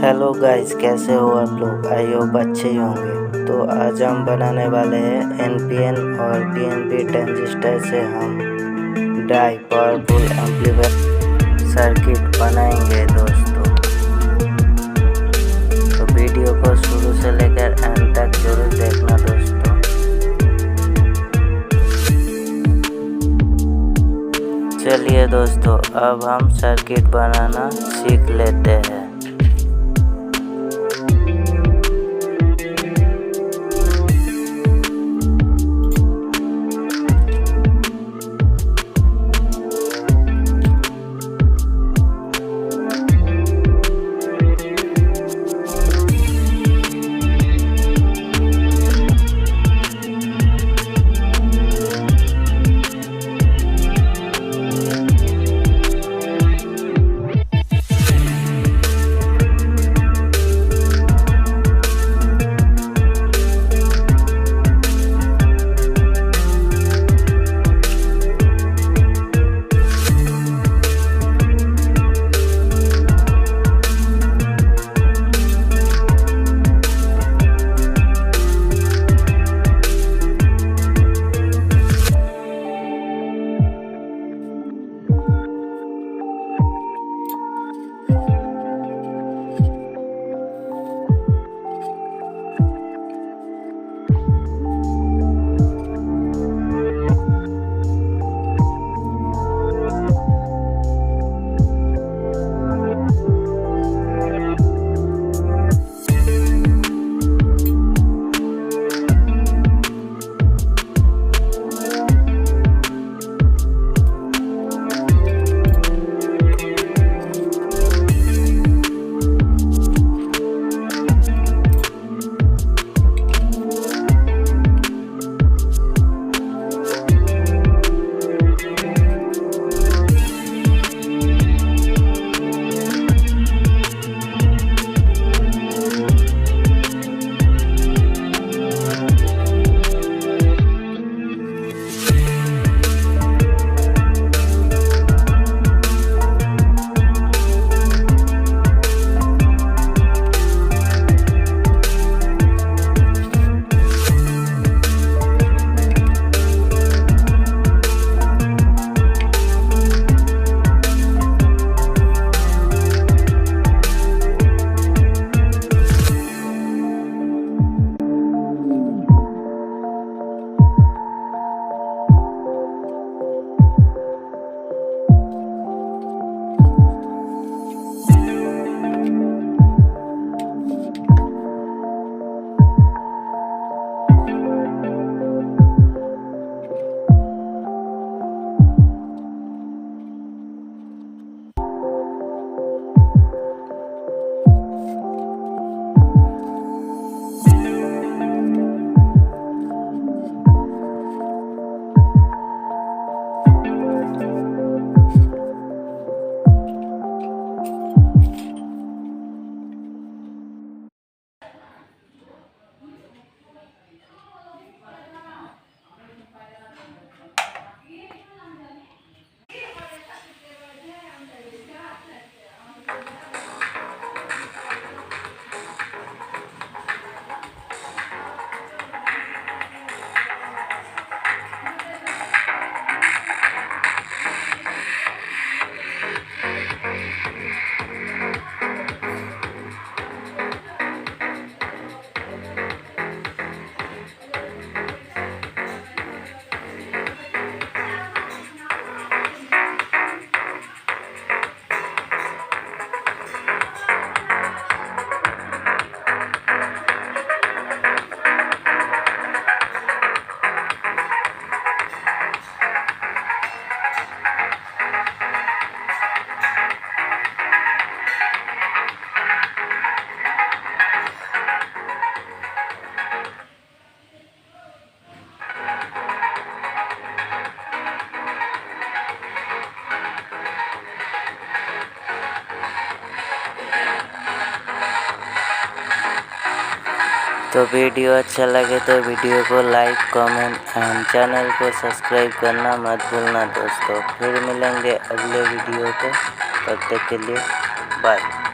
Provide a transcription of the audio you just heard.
Hello guys, कैसे हो आप लोग? आई होप अच्छे ही होंगे। तो आज हम बनाने वाले हैं एनपीएन और पीएनपी ट्रांजिस्टर से हम डाई पावरफुल एम्पलीफायर सर्किट बनाएंगे दोस्तों। तो वीडियो को शुरू से लेकर एंड तक जरूर देखना दोस्तों। चलिए दोस्तों, अब हम सर्किट बनाना सीख लेते हैं। तो वीडियो अच्छा लगे तो वीडियो को लाइक, कमेंट एंड चैनल को सब्सक्राइब करना मत भूलना दोस्तों। फिर मिलेंगे अगले वीडियो पे, तब तक के लिए बाय।